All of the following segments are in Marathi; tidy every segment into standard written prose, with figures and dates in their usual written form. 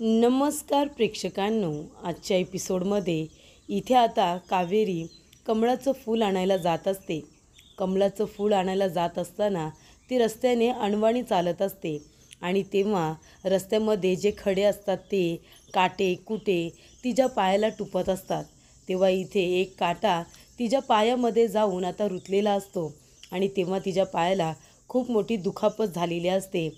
नमस्कार प्रेक्षकांनो, आजच्या एपिसोडमध्ये इथे आता कावेरी कमळाचं फूल आणायला जात असते. कमळाचं फूल आणायला जात असताना ती रस्त्याने अनवाणी चालत असते आणि तेव्हा रस्त्यामध्ये जे खडे असतात ते काटे कुटे तिच्या पायाला टुपत असतात. तेव्हा इथे एक काटा तिच्या पायामध्ये जाऊन आता रुतलेला असतो आणि तेव्हा तिच्या पायाला खूप मोठी दुखापत झालेली असते.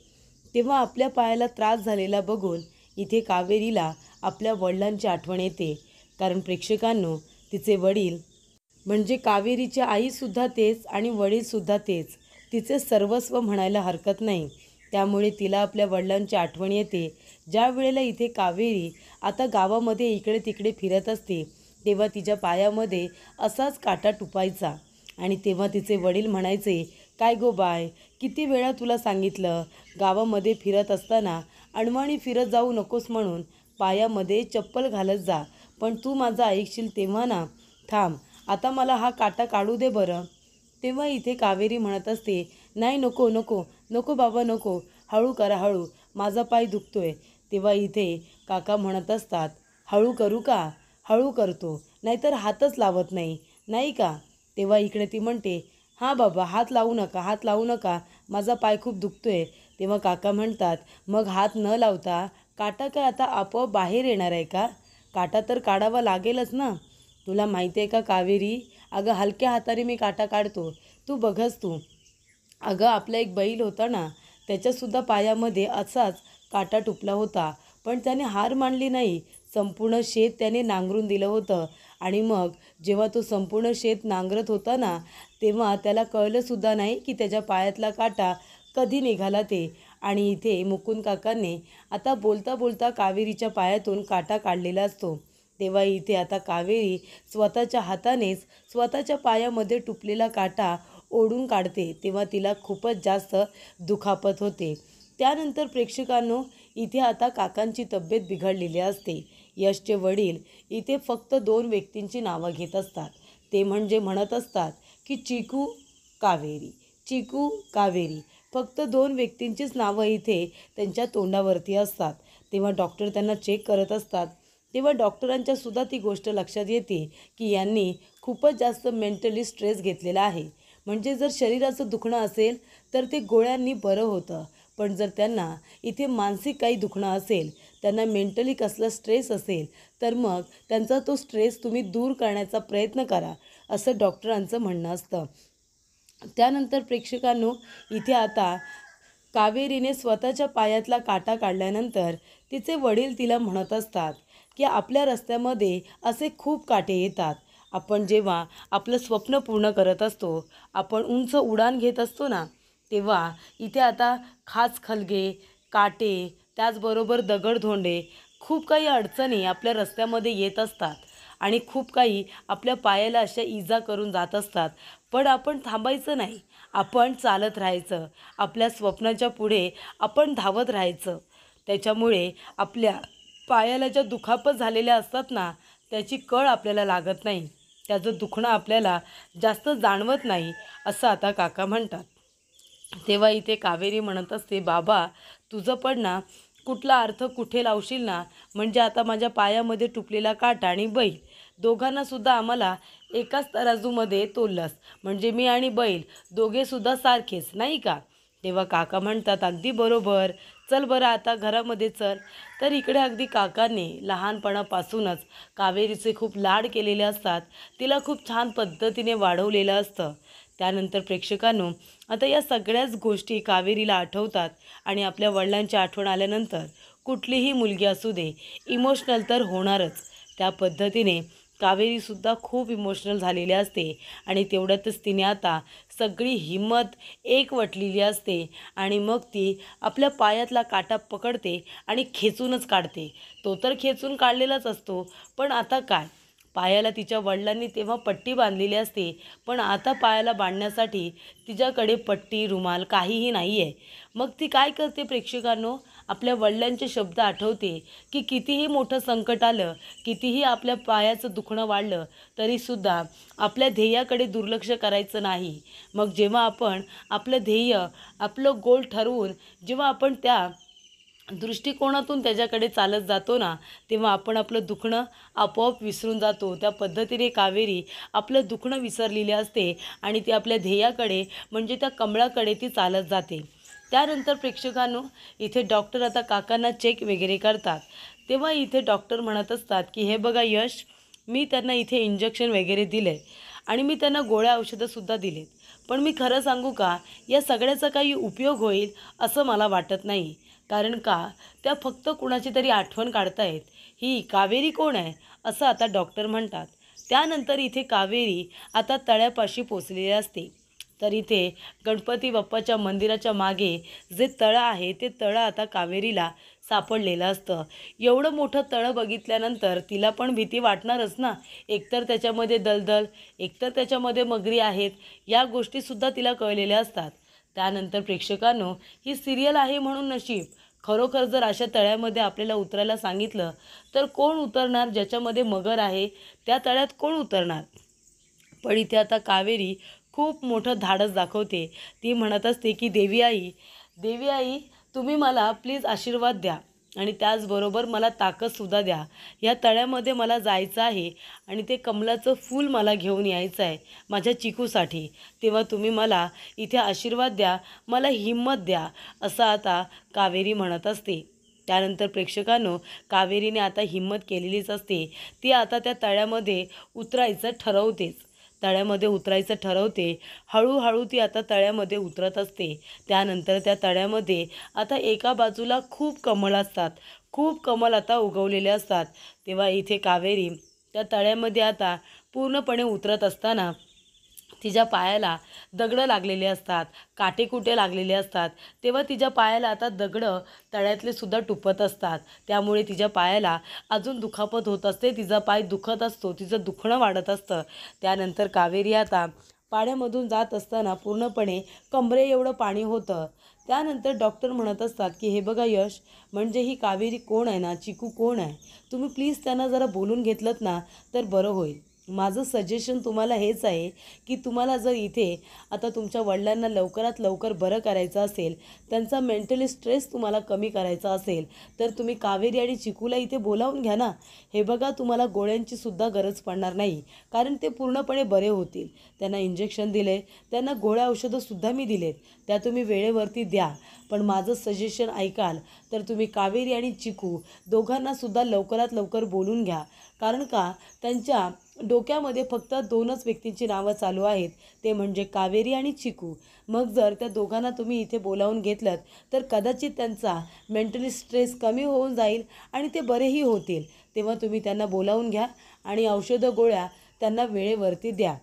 तेव्हा आपल्या पायाला त्रास झालेला बघून इथे कावेरीला आपल्या वडिलांची आठवण येते. कारण प्रेक्षकांनो, तिचे वडील म्हणजे कावेरीची आईसुद्धा तेच आणि वडीलसुद्धा तेच, तिचे सर्वस्व म्हणायला हरकत नाही. त्यामुळे तिला आपल्या वडिलांची आठवण येते. ज्या वेळेला इथे कावेरी आता गावामध्ये इकडे तिकडे फिरत असते तेव्हा तिच्या पायामध्ये असाच काटा टुपायचा आणि तेव्हा तिचे वडील म्हणायचे, काय गो बाय, किती वेळा तुला सांगितलं, गावामध्ये फिरत असताना अनवाणी फिरत जाऊ नकोस म्हणून, पायामध्ये चप्पल घालत जा. पण तू माझं ऐकशील तेव्हा ना. थांब, आता मला हा काटा काढू दे बरं. तेव्हा इथे कावेरी म्हणत असते, नाही, नको नको नको बाबा नको, हळू करा हळू, माझा पाय दुखतोय. तेव्हा इथे काका म्हणत असतात, हळू करू का? हळू करतो, नाहीतर हातच लावत नाही, नाही का? तेव्हा इकडे ती म्हणते, हां बाबा, हात लावू नका, हात लावू नका, माझा पाय खूप दुखतोय. तेव्हा काका म्हणतात, मग हात न लावता काटा काय आता आपोआप बाहेर येणार आहे का? काटा तर काढावा लागेलच ना. तुला माहिती आहे का कावेरी, अगं हलक्या हाताने मी काटा काढतो, तू बघच तू. अगं आपला एक बैल होता ना, त्याच्यासुद्धा पायामध्ये असाच काटा टुपला होता, पण त्याने हार मानली नाही. संपूर्ण शेत त्याने नांगरून दिलं होतं आणि मग जेव्हा तो संपूर्ण शेत नांगरत होता ना, तेव्हा त्याला कळलंसुद्धा नाही की त्याच्या पायातला काटा कधी निघाला ते. आणि इथे मुकुंद काकांनी आता बोलता बोलता कावेरीच्या पायातून काटा काढलेला असतो. तेव्हा इथे आता कावेरी स्वतःच्या हातानेच स्वतःच्या पायामध्ये टुपलेला काटा ओढून काढते. तेव्हा तिला खूपच जास्त दुखापत होते. त्यानंतर प्रेक्षकांनो, इथे आता काकांची तब्येत बिघडलेली असते. यशचे वडील इथे फक्त 2 व्यक्तींची नावं घेत असतात. ते म्हणजे म्हणत असतात की चिकू कावेरी, चिकू कावेरी. फक्त 2 व्यक्तींचीच नावं इथे त्यांच्या तोंडावरती असतात. तेव्हा डॉक्टर त्यांना चेक करत असतात. तेव्हा डॉक्टरांच्या सुद्धा ती गोष्ट लक्षात येते की यांनी खूपच जास्त मेंटली स्ट्रेस घेतलेला आहे. म्हणजे जर शरीराचं दुखणं असेल तर ते गोळ्यांनी बरं होतं, पण जर त्यांना इथे मानसिक काही दुखणं असेल, त्यांना मेंटली कसला स्ट्रेस असेल, तर मग त्यांचा तो स्ट्रेस तुम्ही दूर करण्याचा प्रयत्न करा, असं डॉक्टरांचं म्हणणं असतं. त्यानंतर प्रेक्षकांनो, इथे आता कावेरीने स्वतःच्या पायातला काटा काढल्यानंतर तिचे वडील तिला म्हणत असतात की आपल्या रस्त्यामध्ये असे खूप काटे येतात. आपण जेव्हा आपलं स्वप्न पूर्ण करत असतो, आपण उंच उड्डाण घेत असतो ना, तेव्हा इथे आता खाचखलगे, काटे, त्याचबरोबर दगडधोंडे, खूप काही अडचणी आपल्या रस्त्यामध्ये येत असतात आणि खूप काही आपल्या पायाला अशा इजा करून जात असतात. पण आपण थांबायचं नाही, आपण चालत राहायचं, आपल्या स्वप्नाच्या पुढे आपण धावत राहायचं. त्याच्यामुळे आपल्या पायाला ज्या दुखापत झालेल्या असतात ना, त्याची कळ आपल्याला लागत नाही, त्याचं दुखणं आपल्याला जास्त जाणवत नाही, असं आता काका म्हणतात. तेव्हा इथे कावेरी म्हणत असते, बाबा तुझं पण ना कुठला अर्थ कुठे लावशील ना, म्हणजे आता माझ्या पायामध्ये टुपलेला काटा आणि बैल, दोघांनासुद्धा आम्हाला एकाच तराजूमध्ये तोललंस, म्हणजे मी आणि बैल दोघेसुद्धा सारखेच, नाही का? तेव्हा काका म्हणतात, अगदी बरोबर, चल बरं आता घरामध्ये चल. तर इकडे अगदी काकाने लहानपणापासूनच कावेरीचे खूप लाड केलेले असतात, तिला खूप छान पद्धतीने वाढवलेलं असतं. त्यानंतर प्रेक्षकांनो, आता या सगळ्याच गोष्टी कावेरीला आठवतात आणि आपल्या वडिलांची आठवण आल्यानंतर कुठलीही मुलगी असू दे, इमोशनल तर होणारच. त्या पद्धतीने कावेरीसुद्धा खूप इमोशनल झालेली असते आणि तेवढ्यातच तिने आता सगळी हिंमत एकवटलेली असते आणि मग ती आपल्या पायातला काटा पकडते आणि खेचूनच काढते. तो तर खेचून काढलेलाच असतो, पण आता काय, पायाला तिच्या वडिलांनी तेव्हा पट्टी बांधलेली असते, पण आता पायाला बांधण्यासाठी तिच्याकडे पट्टी, रुमाल काहीही नाही आहे. मग ती काय करते प्रेक्षकांनो, आपल्या वडिलांचे शब्द आठवते की कितीही मोठं संकट आलं, कितीही आपल्या पायाचं दुखणं वाढलं, तरीसुद्धा आपल्या ध्येयाकडे दुर्लक्ष करायचं नाही. मग जेव्हा आपण आपलं ध्येय, आपलं गोल ठरवून जेव्हा आपण त्या दृष्टिकोनातून त्याच्याकडे चालत जातो ना, तेव्हा आपण आपलं दुखणं आपोआप विसरून जातो. त्या पद्धतीने कावेरी आपलं दुखणं विसरलेली असते आणि ती आपल्या ध्येयाकडे म्हणजे त्या कमळाकडे ती चालत जाते. त्यानंतर प्रेक्षकांनो, इथे डॉक्टर आता काकांना चेक वगैरे करतात. तेव्हा इथे डॉक्टर म्हणत असतात की हे बघा यश, मी त्यांना इथे इंजेक्शन वगैरे दिले आणि मी त्यांना गोळ्या औषधंसुद्धा दिलेत. पण मी खरं सांगू का, या सगळ्याचा काही उपयोग होईल असं मला वाटत नाही. कारण का, त्या फक्त कुणाची तरी आठवण काढतायत. ही कावेरी कोण आहे असं आता डॉक्टर म्हणतात. त्यानंतर इथे कावेरी आता तळ्यापाशी पोचलेली असते. तर इथे गणपती बाप्पाच्या मंदिराच्या मागे जे तळं आहे ते तळं आता कावेरीला सापडलेलं असतं. एवढं मोठं तळं बघितल्यानंतर तिला पण भीती वाटणारच ना. एकतर त्याच्यामध्ये दलदल, एकतर त्याच्यामध्ये मगरी आहेत, या गोष्टीसुद्धा तिला कळलेल्या असतात. त्यानंतर प्रेक्षकांनो, ही सिरियल आहे म्हणून नशीब. खरोखर जर अशा तळ्यामध्ये आपल्याला उतरायला सांगितलं तर कोण उतरणार? ज्याच्यामध्ये मगर आहे त्या तळ्यात कोण उतरणार? पण इथे आता कावेरी खूप मोठं धाडस दाखवते. ती म्हणत असते की देवी आई तुम्ही मला प्लीज आशीर्वाद द्या आणि त्याचबरोबर मला ताकदसुद्धा द्या. या तळ्यामध्ये मला जायचं आहे आणि ते कमलाचं फूल मला घेऊन यायचं आहे माझ्या चिकूसाठी. तेव्हा तुम्ही मला इथे आशीर्वाद द्या, मला हिंमत द्या, असं आता कावेरी म्हणत असते. त्यानंतर प्रेक्षकांनो, कावेरीने आता हिंमत केलेलीच असते. ती आता त्या तळ्यामध्ये उतरायचं ठरवतेच. तळ्यामध्ये उतरायचं ठरवते. हळूहळू ती आता तळ्यामध्ये उतरत असते. त्यानंतर त्या तळ्यामध्ये आता एका बाजूला खूप कमळ असतात. खूप कमळ आता उगवलेले असतात. तेव्हा इथे कावेरी त्या तळ्यामध्ये आता पूर्णपणे उतरत असताना तिच्या पायाला दगडं लागलेले असतात, काटेकुटे लागलेले असतात. तेव्हा तिच्या पायाला आता दगडं तळ्यातले सुद्धा टुपत असतात. त्यामुळे तिच्या पायाला अजून दुखापत होत असते. तिचा पाय दुखत असतो, तिचं दुखणं वाढत असतं. त्यानंतर कावेरी आता पाण्यामधून जात असताना पूर्णपणे कमरे एवढं पाणी होतं. त्यानंतर डॉक्टर म्हणत असतात की हे बघा यश, म्हणजे ही कावेरी कोण आहे ना, चिकू कोण आहे, तुम्ही प्लीज त्यांना जरा बोलून घेतलंत ना तर बरं होईल. माझं सजेशन तुम्हाला हेच आहे की तुम्हाला जर इथे आता तुमच्या वडिलांना लवकरात लवकर बरं करायचं असेल, त्यांचा मेंटली स्ट्रेस तुम्हाला कमी करायचा असेल, तर तुम्ही कावेरी आणि चिकूला इथे बोलावून घ्या ना. हे बघा, तुम्हाला गोळ्यांची सुद्धा गरज पडणार नाही, कारण ते पूर्णपणे बरे होतील. त्यांना इंजेक्शन दिले, त्यांना गोळ्या औषधंसुद्धा मी दिलेत, त्या तुम्ही वेळेवरती द्या. पण माझं सजेशन ऐकाल तर तुम्ही कावेरी आणि चिकू दोघांनासुद्धा लवकरात लवकर बोलून घ्या. कारण का, त्यांच्या डोक्यामध्ये फक्त 2च व्यक्तींची नावं चालू आहेत, ते म्हणजे कावेरी आणि चिकू. मग जर त्या दोघांना तुम्ही इथे बोलावून घेतलं तर कदाचित त्यांचा मेंटली स्ट्रेस कमी होऊन जाईल आणि ते बरेही होतील. तेव्हा तुम्ही त्यांना बोलावून घ्या आणि औषधं गोळ्या त्यांना वेळेवरती द्या.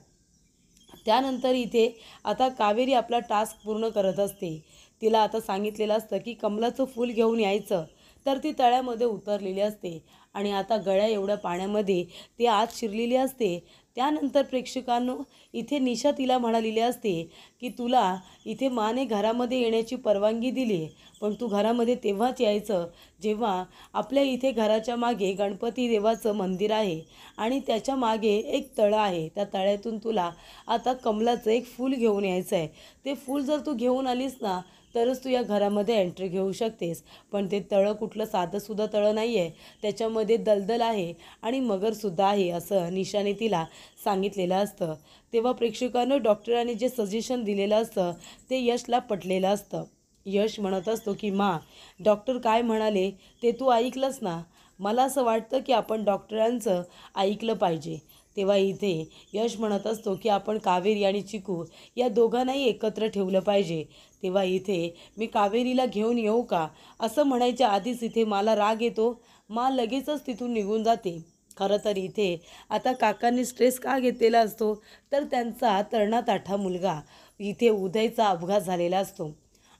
त्यानंतर इथे आता कावेरी आपला टास्क पूर्ण करत असते. तिला आता सांगितलेलं असतं की कमलाचं फूल घेऊन यायचं. तर ती तळ्यामध्ये उतरलेली असते आणि आता गळ्या एवढ्या पाण्यामध्ये ती आत शिरलेली असते. त्यानंतर प्रेक्षकांनो, इथे निशा तिला म्हणालेली असते की तुला इथे माने घरामध्ये येण्याची परवानगी दिली आहे, पण तू घरामध्ये तेव्हाच यायचं जेव्हा आपल्या इथे घराच्या मागे गणपती देवाचं मंदिर आहे आणि त्याच्या मागे एक तळं आहे. त्या तळ्यातून तुला आता कमलाचं एक फूल घेऊन यायचं आहे. ते फूल जर तू घेऊन आलीस ना तरच तू या घरामध्ये एंट्री घेऊ शकतेस. पण ते तळं कुठलं साधंसुद्धा तळं नाही आहे, त्याच्यामध्ये दलदल आहे आणि मगरसुद्धा आहे, असं निशाने तिला सांगितलेलं असतं. तेव्हा प्रेक्षकांनो, डॉक्टरांनी जे सजेशन दिलेलं असतं ते यशला पटलेलं असतं. यश म्हणत असतो की मा, डॉक्टर काय म्हणाले ते तू ऐकलंस ना. मला असं वाटतं की आपण डॉक्टरांचं ऐकलं पाहिजे. तेव्हा इथे यश म्हणत असतो की आपण कावेरी आणि चिकू या दोघांनाही एकत्र ठेवलं पाहिजे. तेव्हा इथे मी कावेरीला घेऊन येऊ का असं म्हणायच्या आधीच इथे मला राग येतो. मा लगेचच तिथून निघून जाते. खरं तर इथे आता काकांनी स्ट्रेस का घेतलेला असतो, तर त्यांचा तरणा मुलगा इथे उदयचा अपघात झालेला असतो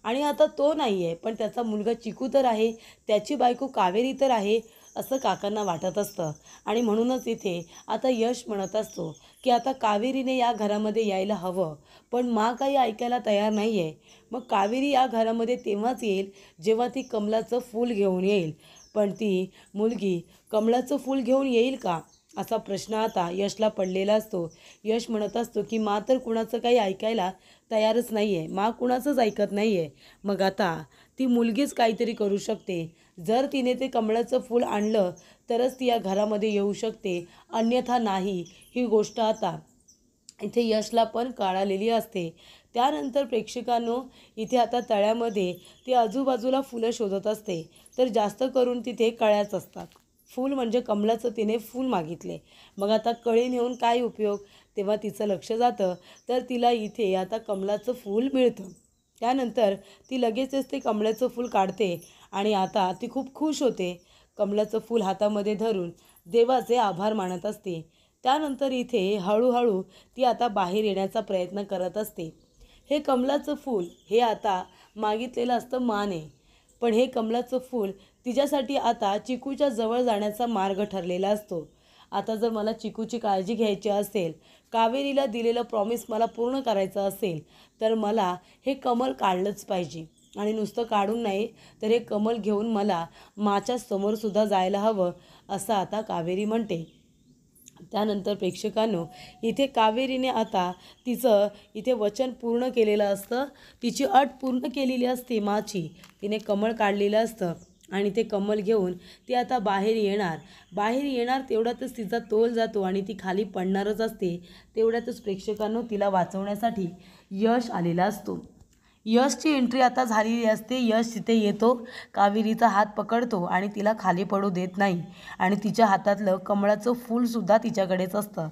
आणि आता तो नाही आहे, पण त्याचा मुलगा चिकू तर आहे, त्याची बायको कावेरी तर आहे, असं काकांना वाटत असतं. आणि म्हणूनच इथे आता यश म्हणत असतो की आता कावेरीने या घरामध्ये यायला हवं, पण मा काही ऐकायला तयार नाही आहे. मग कावेरी या घरामध्ये तेव्हाच येईल जेव्हा ती कमलाचं फूल घेऊन येईल. पण ती मुलगी कमळाचं फूल घेऊन येईल का असा प्रश्न आता यशला पडलेला असतो. यश म्हणत असतो की मा तर कुणाचं काही ऐकायला तयारच नाही आहे, मा कुणाचंच ऐकत नाही आहे. मग आता ती मुलगीच काहीतरी करू शकते. जर तिने ते कमळाचं फूल आणलं तरच ती या घरामध्ये येऊ शकते, अन्यथा नाही. ही गोष्ट आता इथे यशला पण कळालेली असते. त्यानंतर प्रेक्षकांनो, इथे आता तळ्यामध्ये ती आजूबाजूला फुलं शोधत असते, तर जास्त करून तिथे कळ्याच असतात. फूल म्हणजे कमळाचं तिने फूल मागितले. मग आता कळी नेऊन काय उपयोग? तेव्हा तिचं लक्ष जातं, तर तिला इथे आता कमळाचं फूल मिळतं. त्यानंतर ती लगेचच ते कमळाचं फूल काढते आणि आता ती खूप खुश होते. कमळाचं फूल हातामध्ये धरून देवाचे आभार मानत असते. त्यानंतर इथे हळूहळू ती आता बाहेर येण्याचा प्रयत्न करत असते. हे कमळाचं फूल हे आता मागितलेलं असतं माने, पण हे कमळाचं फूल तिच्यासाठी आता चिकूच्या जवळ जाण्याचा मार्ग ठरलेला असतो. आता जर मला चिकूची काळजी घ्यायची असेल, कावेरीला दिलेलं प्रॉमिस मला पूर्ण करायचं असेल, तर मला हे कमळ काढलंच पाहिजे. आणि नुसतं काढून नाही, तर हे कमळ घेऊन मला माच्या समोरसुद्धा जायला हवं, असं आता कावेरी म्हणते. त्यानंतर प्रेक्षकांनो, इथे कावेरीने आता तिचं इथे वचन पूर्ण केलेलं असतं. तिची अट पूर्ण केलेली असते माची. तिने कमळ काढलेलं असतं आणि ते कमळ घेऊन ती आता बाहेर येणार तेवढ्यातच तिचा तोल जातो आणि ती खाली पडणारच असते. तेवढ्यातच प्रेक्षकांनो, तिला वाचवण्यासाठी यश आलेला असतो. यशची एंट्री आता झालेली असते. यश तिथे येतो, कावेरीचा हात पकडतो आणि तिला खाली पडू देत नाही आणि तिच्या हातातलं कमळाचं फूलसुद्धा तिच्याकडेच असतं.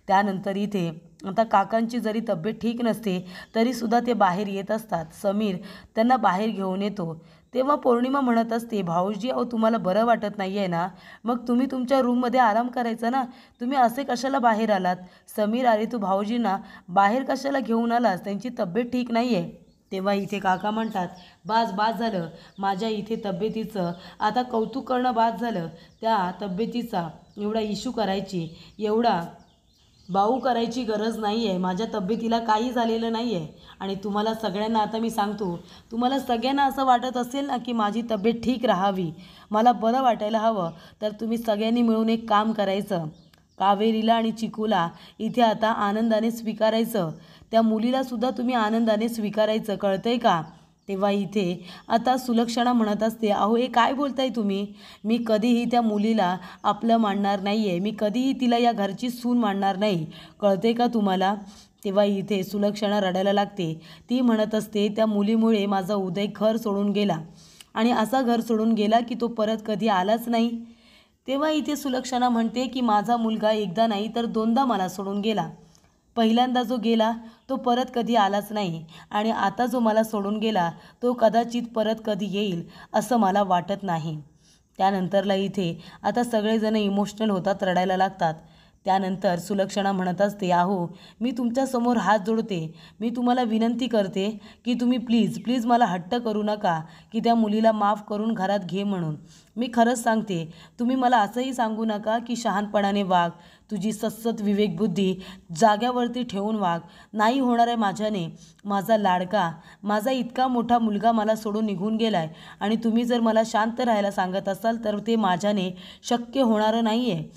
त्यानंतर इथे आता काकांची जरी तब्येत ठीक नसते तरीसुद्धा ते बाहेर येत असतात. समीर त्यांना बाहेर घेऊन येतो. तेव्हा पौर्णिमा म्हणत असते, भाऊजी अहो तुम्हाला बरं वाटत नाही आहे ना, मग तुम्ही तुमच्या रूममध्ये आराम करायचा ना, तुम्ही असे कशाला बाहेर आलात? समीर अरे तू भाऊजींना बाहेर कशाला घेऊन आलास, त्यांची तब्येत ठीक नाही आहे. तेव्हा इथे काका म्हणतात, बास झालं, माझ्या इथे तब्येतीचं आता कौतुक करणं बास झालं. त्या तब्येतीचा एवढा इश्यू करायची, एवढा बाऊ करायची गरज नाही आहे. माझ्या तब्येतीला काही झालेलं नाही आहे. आणि तुम्हाला सगळ्यांना आता मी सांगतो, तुम्हाला सगळ्यांना असं वाटत असेल ना की माझी तब्येत ठीक राहावी, मला बरं वाटायला हवं, तर तुम्ही सगळ्यांनी मिळून एक काम करायचं. कावेरीला आणि चिकूला इथे आता आनंदाने स्वीकारायचं. त्या मुलीलासुद्धा तुम्ही आनंदाने स्वीकारायचं, कळतंय का? तेव्हा इथे आता सुलक्षणा म्हणत असते, अहो हे काय बोलताय तुम्ही? मी कधीही त्या मुलीला आपलं मानणार नाही आहे, मी कधीही तिला या घरची सून मानणार नाही, कळते का तुम्हाला? तेव्हा इथे सुलक्षणा रडायला लागते. ती म्हणत असते, त्या मुलीमुळे माझा उदय घर सोडून गेला आणि असा घर सोडून गेला की तो परत कधी आलाच नाही. तेव्हा इथे सुलक्षणा म्हणते की माझा मुलगा एकदा नाही तर दोनदा मला सोडून गेला. पहिल्यांदा जो गेला तो परत कधी आलाच नाही आणि आता जो मला सोडून गेला तो कदाचित परत कधी येईल असं मला वाटत नाही. त्यानंतरला इथे आता सगळेजण इमोशनल होतात, रडायला लागतात. त्यानंतर सुलक्षणा म्हणत असते, अहो मी तुमच्यासमोर हात जोडते, मी तुम्हाला विनंती करते की तुम्ही प्लीज मला हट्ट करू नका की त्या मुलीला माफ करून घरात घे म्हणून. मी खरंच सांगते, तुम्ही मला असंही सांगू नका की शहाणपणाने वाग, तुझी सतत विवेकबुद्धी जाग्यावरती ठेवून वाग. नाही होणार आहे माझ्याने. माझा लाडका, माझा इतका मोठा मुलगा मला सोडून निघून गेला आहे आणि तुम्ही जर मला शांत राहायला सांगत असाल तर ते माझ्याने शक्य होणारं नाही आहे.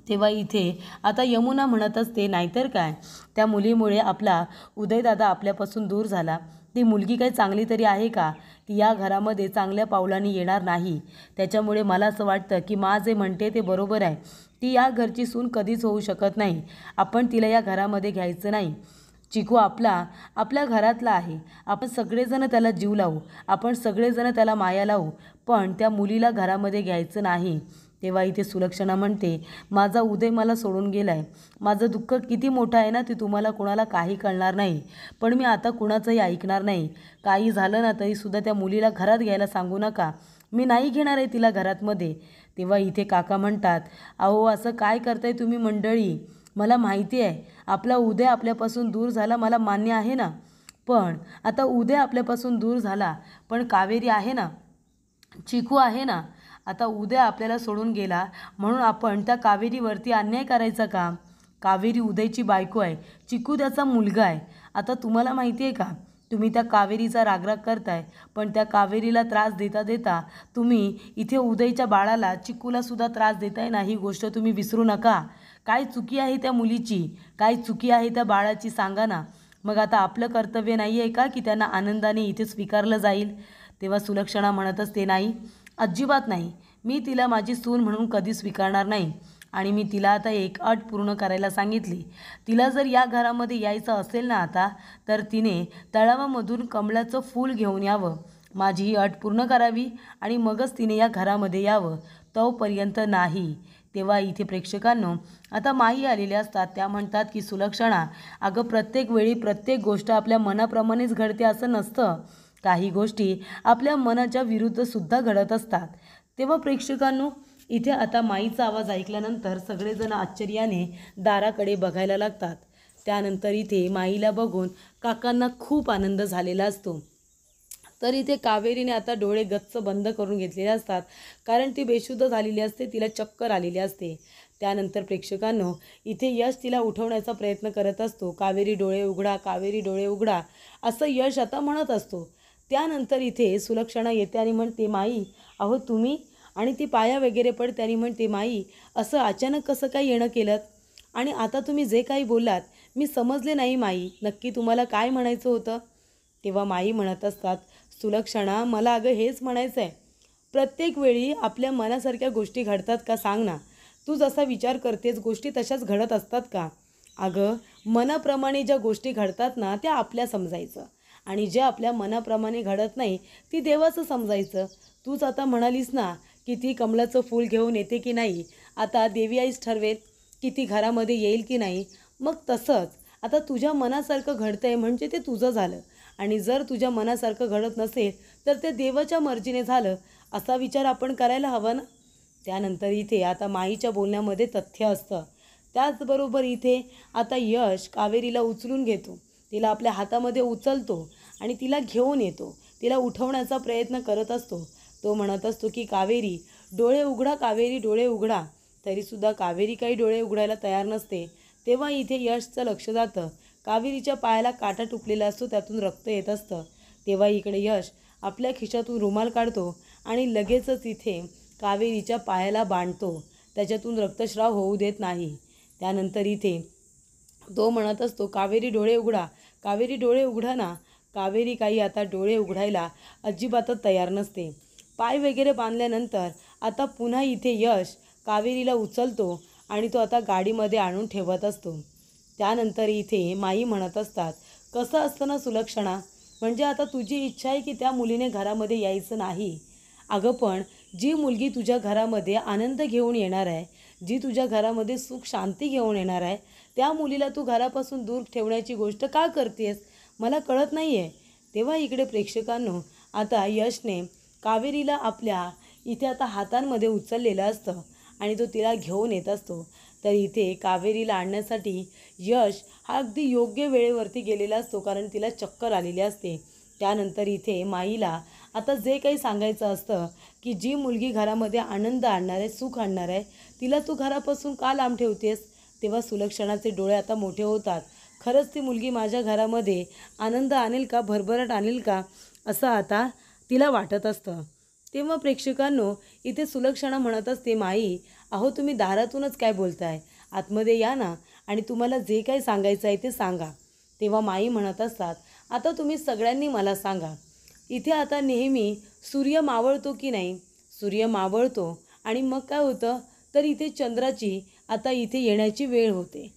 तेव्हा इथे आता यमुना म्हणत असते, नाहीतर काय, त्या मुलीमुळे आपला उदयदादा आपल्यापासून दूर झाला. ती मुलगी काही चांगली तरी आहे का? ती या घरामध्ये चांगल्या पावलांनी येणार नाही. त्याच्यामुळे मला असं वाटतं की मा जे म्हणते ते बरोबर आहे. ती या घरची सून कधीच होऊ शकत नाही. आपण तिला या घरामध्ये घ्यायचं नाही. चिकू आपल्या घरातला आहे. आपण सगळेजण त्याला जीव लावू, आपण सगळेजण त्याला माया लावू, पण त्या मुलीला घरामध्ये घ्यायचं नाही. तेव्हा इथे सुलक्षणा म्हणते, माझा उदय मला सोडून गेला आहे. माझं दुःख किती मोठं आहे ना, ते तुम्हाला कोणाला काही कळणार नाही. पण मी आता कुणाचंही ऐकणार नाही. काही झालं ना तरीसुद्धा त्या मुलीला घरात घ्यायला सांगू नका. मी नाही घेणार आहे तिला घरातमध्ये. तेव्हा इथे काका म्हणतात, अहो असं काय करताय तुम्ही मंडळी? मला माहिती आहे आपला उदय आपल्यापासून दूर झाला, मला मान्य आहे ना, पण आता उदय आपल्यापासून दूर झाला, पण कावेरी आहे ना, चिकू आहे ना, आता उद्या आपल्याला सोडून गेला म्हणून आपण त्या कावेरीवरती अन्याय करायचा का? कावेरी उदयची बायको आहे, चिकू त्याचा मुलगा आहे. आता तुम्हाला माहिती आहे का, तुम्ही त्या कावेरीचा रागराग करताय, पण त्या कावेरीला त्रास देता देता तुम्ही इथे उदयच्या बाळाला, चिकूलासुद्धा त्रास देताय ना, ही गोष्ट तुम्ही विसरू नका. काय चुकी आहे त्या मुलीची, काय चुकी आहे त्या बाळाची सांगा ना. मग आता आपलं कर्तव्य नाही आहे का की त्यांना आनंदाने इथे स्वीकारलं जाईल? तेव्हा सुलक्षणा म्हणत असते, नाही, अजिबात नाही. मी तिला माझी सून म्हणून कधी स्वीकारणार नाही. आणि मी तिला आता एक अट पूर्ण करायला सांगितली. तिला जर या घरामध्ये यायचं असेल ना आता, तर तिने तळावामधून कमळाचं फूल घेऊन यावं. माझी ही अट पूर्ण करावी आणि मगच तिने या घरामध्ये यावं, तोपर्यंत नाही. तेव्हा इथे प्रेक्षकांनो, आता माई आलेल्या असतात. त्या म्हणतात की सुलक्षणा, अगं प्रत्येक वेळी प्रत्येक गोष्ट आपल्या मनाप्रमाणेच घडते असं नसतं. काही गोष्टी आपल्या मनाच्या विरुद्धसुद्धा घडत असतात. तेव्हा प्रेक्षकांनो, इथे आता माईचा आवाज ऐकल्यानंतर सगळेजण आश्चर्याने दाराकडे बघायला लागतात. त्यानंतर इथे माईला बघून काकांना खूप आनंद झालेला असतो. तर इथे कावेरीने आता डोळे गच्च बंद करून घेतलेले असतात, कारण ती बेशुद्ध झालेली असते, तिला चक्कर आलेली असते. त्यानंतर प्रेक्षकांनो, इथे यश तिला उठवण्याचा प्रयत्न करत असतो. कावेरी डोळे उघडा, कावेरी डोळे उघडा, असं यश आता म्हणत असतो. त्यानंतर इथे सुलक्षणा येते आणि म्हणते, माई अहो तुम्ही, आणि ती पाया वगैरे पडते आणि म्हणते, माई असं अचानक कसं काय येणं केलं? आणि आता तुम्ही जे काही बोललात मी समजले नाही माई, नक्की तुम्हाला काय म्हणायचं होतं? तेव्हा माई म्हणत असतात, सुलक्षणा मला अगं हेच म्हणायचं आहे, प्रत्येक वेळी आपल्या मनासारख्या गोष्टी घडतात का सांग ना. तू जसा विचार करतेस गोष्टी तशाच घडत असतात का? अगं मनाप्रमाणे ज्या गोष्टी घडतात ना त्या आपल्या समजायचं, आणि जे आपल्या मनाप्रमाणे घडत नाही ती देवाचं समजायचं. तूच आता म्हणालीस ना की ती कमळाचं फूल घेऊन येते की नाही, आता देवी आईच ठरवेल की ती घरामध्ये येईल की नाही. मग तसंच आता तुझ्या मनासारखं घडतं आहे म्हणजे ते तुझं झालं, आणि जर तुझ्या मनासारखं घडत नसेल तर ते देवाच्या मर्जीने झालं, असा विचार आपण करायला हवा ना. त्यानंतर इथे आता माईच्या बोलण्यामध्ये तथ्य असतं. त्याचबरोबर इथे आता यश कावेरीला उचलून घेतो, तिला आपल्या हातामध्ये उचलतो आणि तिला घेऊन येतो, तिला उठवण्याचा प्रयत्न करत असतो. तो म्हणत असतो की कावेरी डोळे उघडा, कावेरी डोळे उघडा. तरीसुद्धा कावेरी काही डोळे उघडायला तयार नसते. तेव्हा इथे यशचं लक्ष जातं, कावेरीच्या पायाला काटा टुकलेला असतो, त्यातून रक्त येत असतं. तेव्हा इकडे यश आपल्या खिशातून रुमाल काढतो आणि लगेचच इथे कावेरीच्या पायाला बांधतो, त्याच्यातून रक्तस्राव होऊ देत नाही. त्यानंतर इथे तो म्हणत असतो, कावेरी डोळे उघडा, कावेरी डोळे उघडा ना. कावेरी काही आता डोळे उघडायला अजिबातच तयार नसते. पाय वगैरे बांधल्यानंतर आता पुन्हा इथे यश कावेरीला उचलतो आणि तो आता गाडीमध्ये आणून ठेवत असतो. त्यानंतर इथे माई म्हणत असतात, कसं असतं ना सुलक्षणा, म्हणजे आता तुझी इच्छा आहे की त्या मुलीने घरामध्ये यायचं नाही. अगं पण जी मुलगी तुझ्या घरामध्ये आनंद घेऊन येणार आहे, जी तुझ्या घरामध्ये सुख शांती घेऊन येणार आहे, त्या मुलीला तू घरापासून दूर ठेवण्याची गोष्ट का करतेस, मला कळत नाही आहे. तेव्हा इकडे प्रेक्षकांनो, आता यशने कावेरीला आपल्या इथे आता हातांमध्ये उचललेलं असतं आणि तो तिला घेऊन येत असतो. तर इथे कावेरीला आणण्यासाठी यश हा अगदी योग्य वेळेवरती गेलेला असतो, कारण तिला चक्कर आलेली असते. त्यानंतर इथे माईला आता जे काही सांगायचं असतं की जी मुलगी घरामध्ये आनंद आणणार आहे, सुख आणणार आहे, तिला तू घरापासून का लांब ठेवतेस. तेव्हा सुलक्षणाचे डोळे आता मोठे होतात. खरंच ती मुलगी माझ्या घरामध्ये आनंद आणेल का, भरभराट आणेल का, असं आता तिला वाटत असतं. तेव्हा प्रेक्षकांनो, इथे सुलक्षणा म्हणत असते, माई अहो तुम्ही दारातूनच काय बोलताय, आतमध्ये या ना आणि तुम्हाला जे काही सांगायचं आहे ते सांगा. तेव्हा माई म्हणत असतात, आता तुम्ही सगळ्यांनी मला सांगा, इथे आता नेहमी सूर्य मावळतो की नाही. सूर्य मावळतो आणि मग काय होतं, तर इथे चंद्राची आता इथे येण्याची वेळ होते.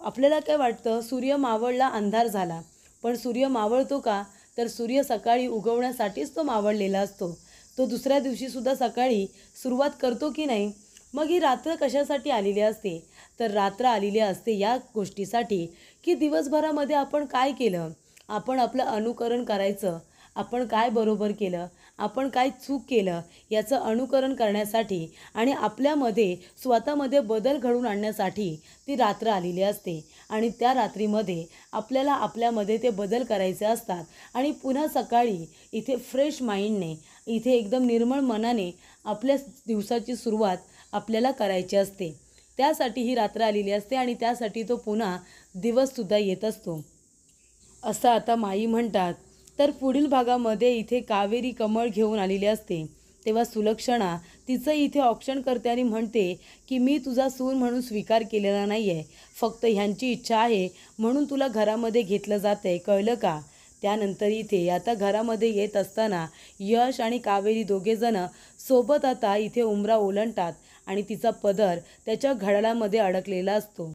आपल्याला काय वाटतं, सूर्य मावळला अंधार झाला, पण सूर्य मावळतो का, तर सूर्य सकाळी उगवण्यासाठीच तो मावळलेला असतो. तो दुसऱ्या दिवशीसुद्धा सकाळी सुरुवात करतो की नाही. मग ही रात्र कशासाठी आलेली असते, तर रात्र आलेली असते या गोष्टीसाठी की दिवसभरामध्ये आपण काय केलं, आपण आपलं अनुकरण करायचं, आपण काय बरोबर केलं, आपण काय चूक केलं याचं अनुकरण करण्यासाठी आणि आपल्यामध्ये स्वतःमध्ये बदल घडवून आणण्यासाठी ती रात्र आलेली असते. आणि त्या रात्रीमध्ये आपल्याला आपल्यामध्ये ते बदल करायचे असतात आणि पुन्हा सकाळी इथे फ्रेश माइंडने, इथे एकदम निर्मळ मनाने आपल्या दिवसाची सुरुवात आपल्याला करायची असते. त्यासाठी ही रात्र आलेली असते आणि त्यासाठी तो पुन्हा दिवससुद्धा येत असतो, असं आता माई म्हणतात. तर पुढील भागामध्ये इथे कावेरी कमळ घेऊन आलेली असते. तेव्हा सुलक्षणा तिचं इथे औक्षण करते आणि म्हणते की मी तुझा सून म्हणून स्वीकार केलेला नाही आहे, फक्त ह्यांची इच्छा आहे म्हणून तुला घरामध्ये घेतलं जातं आहे, कळलं का. त्यानंतर इथे आता घरामध्ये येत असताना यश आणि कावेरी दोघेजणं सोबत आता इथे उंबरा ओलांडतात आणि तिचा पदर त्याच्या घड्याळामध्ये अडकलेला असतो.